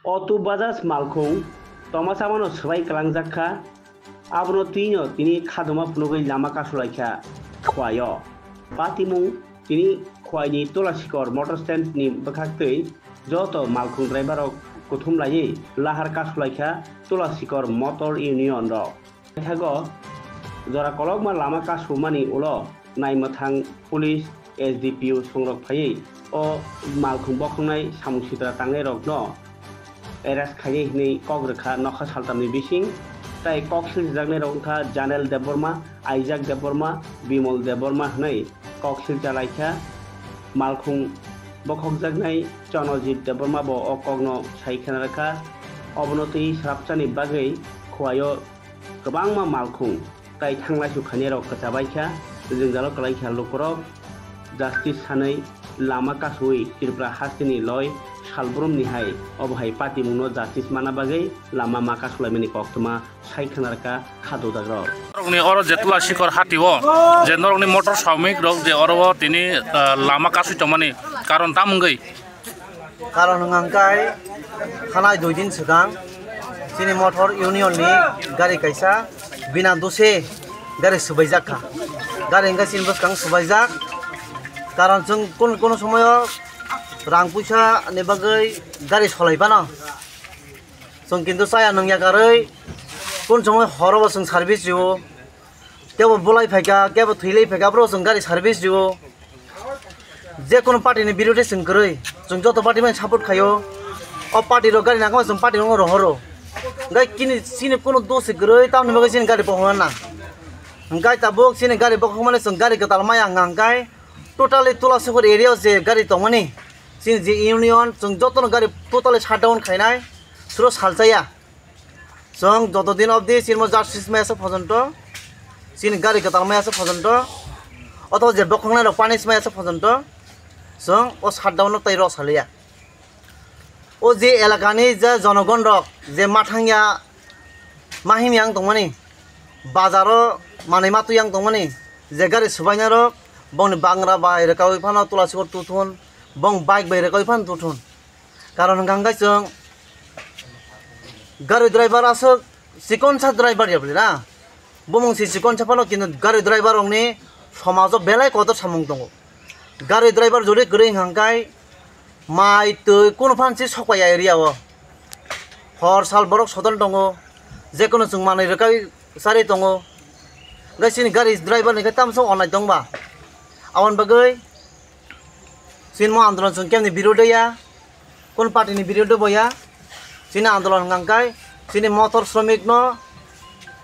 Otu Bazas Malkung, Thomas Amano Swai Kalangzaka, Abnotino, Tini Kadoma Pnugi Lama Kasulaika, Kwayo, Patimu, Tini Kwai Tolasikor, Motor Stand ni Bakakte, Joto Malkung Driver Kutum Laye, Lahar Kasulaika, Tolasikor Motor Union Dog. Hago, Zora Kologma Lama Kasumani Ulo, Naimatang Police, SDPU Songrok Paye, o Malkung Bokunai, Samusitra Tangai Rogno. Eras Khaye ni Kogrekha Nokha Saltamni Bising, Tai Koksil Jagne Rongkha Janel Deborma, Isaac Deborma, Bimol Deborma Nei, Koksil Jalaikha, Malkung Bokok Jagnai, Chonojit Deborma Bo Okogno Saikhanaraka, Obnoti Srapchani Bagai, Kwayo Kabangma Malkung, Tai Tanglai Sukhanero Kachabaikha, Zingjalo Kalaikha Lukorov, Justice Hanai, Lama Kasui, Tirpra Hastini Loy, Salbrum Nihai, Obhai Pati Muno Justice Manabagai, Lama Makasulamini Koktuma, Saikhanarka, Hadu Dagro. Norongni oro jetula sikor hatiwo, je norongni motor samik rok je oro tini lama kasui tomani karon tamungai. Karon ngangkai khanai 2 din sigang sini motor union ni gari kaisa bina dose gari subaijak kha. Gari enga sin bos kang subaijak karon jeng kono somoyo rang puisa ni bagai gari solaibana. Jeng kintu saya nangya garoi কোন সময় হরব song service দিও কেব বলাই ফাইকা কেব থইলাই ফাইকা bro song গাড়ি service দিও যে কোন পার্টিনি বিরোধী সং করই जों যত পার্টি মানে সাপোর্ট খায়ো অ পার্টি র গাড়ি নাকা जों পার্টি র রহরো গাই কিনি সিনে কোন দোষ গরই তামনি বগে সিনে গাড়ি বহনা না গাই তাবক সিনে গাড়ি বখ মানে जों গাড়ি কতাল মায়া গাঙ্গাই টোটালি তুলাসিপুর এরিয়া যে গাড়ি তমনি সিনে যে ইউনিয়ন जों যতন গাড়ি টোটালি শাটডাউন খাইনাই সুরো সালচায়া जों যত দিন অবধি সিনমো জাস্টিস মায়াসে পর্যন্ত সিন গাড়ি কতাল মায়াসে পর্যন্ত অথবা যে বখংনাই র পানিশ মায়াসে পর্যন্ত जों ও শাটডাউন তাই র সালিয়া ও যে এলাকানি যে জনগণ রক যে মাথাঙ্গিয়া মাহিমিয়াং দংমানি বাজারও মানে মাতুয়াং দংমানি যে গাড়ি সুবাইনা রক বং বাংরা বাই রেকাউই ফানো তুলাসিকর তুথুন বং বাইক বাই রেকাউই ফান তুথুন কারণ গাंगाय जों गाड़ी ड्राइवर आसो सिकनसा ड्राइवर या ना बुमंग सि सिकनसा फालो किन्तु गाड़ी ड्राइवर अंगनि समाजो बेलाय कदर सामुं दङ गाड़ी ड्राइवर जदि गरै हांगाय माइ तै कोन फानसि सकाया एरियाव हर साल बरक सदन दङ जेकुनु जों मानै रोकाय सारि दङ गासिनि गाड़ी ड्राइवर नि तामसो अननाय दंबा आवन बागै सिनमो आन्दोलन जों केमनि बिरोधया कोन पार्टीनि बिरोध बया sini आंदोलन ngangkai sini motor श्रमिक no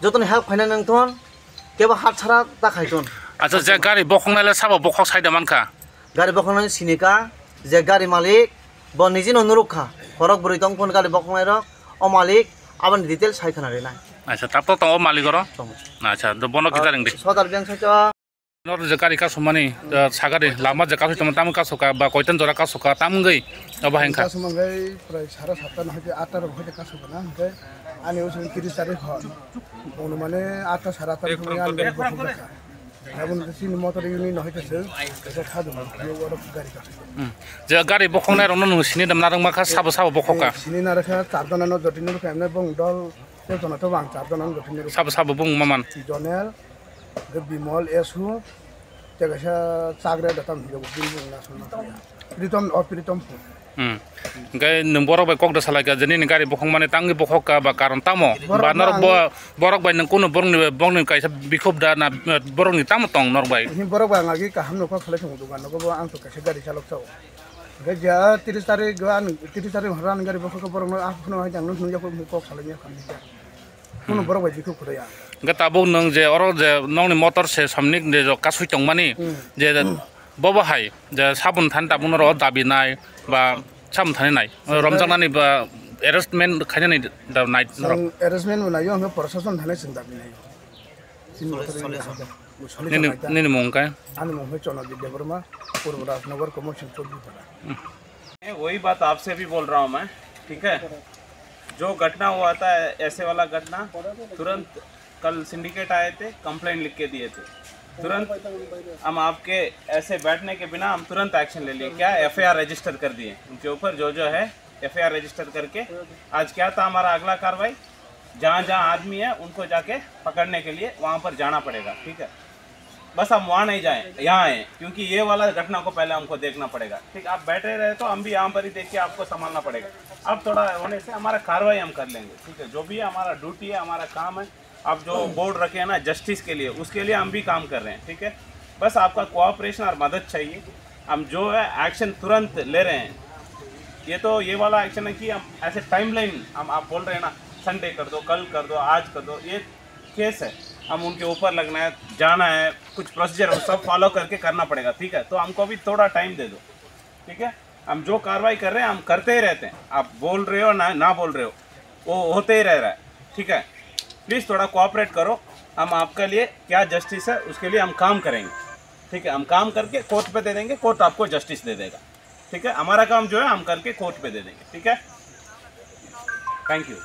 jotoni help khaina nangthon keba hat chara ta khaitun আচ্ছা যে গাড়ি বখংনাইলে সাবো বখক Saida মানকা gari bokhnai sinika je gari malik bo nijin onurukha horok buri tong phone gari bokhnai ro o malik aban detail saikhanare na আচ্ছা তারপর তো ও মালিকর আচ্ছা তো বনো কি জানেন দে sodar bang sacho নর যে গাড়ি কাসুমানি সাগারে লামা যে কাসু তমন তাম কাসুকা বা কয়তন জরা কাসুকা তামগৈ অবাহেংকা কাসুমাঙ্গাই প্রায় 7:30 হইতে 8টার হইতে কাসুকা না ওকে আনি ওই 30 তারিখ হয় অনুমানে 8টা 8:30 সময় আনি বসুকা এখন সিন মোটর ইউনিয়ন হইতেছে এটা খাদু ওর গাড়ি কাসু যে গাড়ি বখংনাই রন নং সিনি দাম নারং মাখা সাবো সাবো বখকা সিনি না রাখা 4 জনানো জটিনের ফ্যামিলি বং দল তেজনা তো বাং 4 জনানো জটিনের সাবো সাবো বং মামান জনেল বিমল এসু তেগাসা চাগরে দাতাম হিগো বিমল না শুনা প্রিতম গাই নং বরক বাই ককদা সালাইকা জেনি গাড়ি বখং মানে তাঙ্গি বখকা বা কারণ তামো বা নরক বরক বাই নং কোন বরংনি কাইসা বিখব দা না বরংনি তাম তং নরক বাই हि बरक बाय आंगागि काहाम नखा खालाय थंग दुगान नगो आं तो कासे गाड़ी चालक चाव गे जा 30 तारिख गान 30 तारिख हरान गाड़ी बखक बरक आ फनो हाय जांग नुया को को खालाय खानि कोन बरक बाय बिखौ खुदाया गा ताबो नं जे अर जे नंनि मोटर से समनिक जे कासुइ तंमानि जे बबो हाय जे साबुन थान ताबुन र दाबिनाय बा साम थानाय रमजानानि बा एरेस्टमेन्ट खायनाय दा नाइट एरेस्टमेन्ट बनायो आं प्रशासन थानाय सिन दाबिनाय सिन नि मंकाय आनि मंकाय चनदि देवरमा पूर्व राजनगर कमर्शियल चौकी पड़ा वही बात आपसे भी बोल रहा हूँ मैं ठीक है जो घटना हुआ था ऐसे वाला घटना तुरंत कल सिंडिकेट आए थे कंप्लेंट लिख के दिए थे तुरंत हम आपके ऐसे बैठने के बिना हम तुरंत एक्शन ले लिए क्या एफआईआर रजिस्टर कर दिए उनके ऊपर जो है FIR रजिस्टर करके आज क्या था हमारा अगला कार्रवाई, जहाँ जहाँ आदमी है उनको जाके पकड़ने के लिए वहाँ पर जाना पड़ेगा। ठीक है, बस हम वहाँ नहीं जाएं, यहाँ आए, क्योंकि ये वाला घटना को पहले हमको देखना पड़ेगा। ठीक, आप बैठे रहे तो हम भी यहाँ पर ही देख के आपको संभालना पड़ेगा। अब थोड़ा होने से हमारा कार्रवाई हम कर लेंगे। ठीक है, जो भी है हमारा ड्यूटी है, हमारा काम है। आप जो बोर्ड रखे हैं ना जस्टिस के लिए, उसके लिए हम भी काम कर रहे हैं। ठीक है, बस आपका कोऑपरेशन और मदद चाहिए। हम जो है एक्शन तुरंत ले रहे हैं। ये वाला एक्शन है कि हम ऐसे टाइमलाइन हम आप बोल रहे हैं ना, संडे कर दो, कल कर दो, आज कर दो, ये केस है, हम उनके ऊपर लगना है, जाना है, कुछ प्रोसीजर है, सब फॉलो करके करना पड़ेगा। ठीक है, तो हमको भी थोड़ा टाइम दे दो। ठीक है, हम जो कार्रवाई कर रहे हैं हम करते ही रहते हैं। आप बोल रहे हो ना बोल रहे हो, वो होते ही रह रहा है। ठीक है, प्लीज़ थोड़ा कोऑपरेट करो। हम आपके लिए क्या जस्टिस है उसके लिए हम काम करेंगे। ठीक है, हम काम करके कोर्ट पे दे देंगे, कोर्ट आपको जस्टिस दे देगा। ठीक है, हमारा काम जो है हम करके कोर्ट पे दे देंगे। ठीक है, थैंक यू।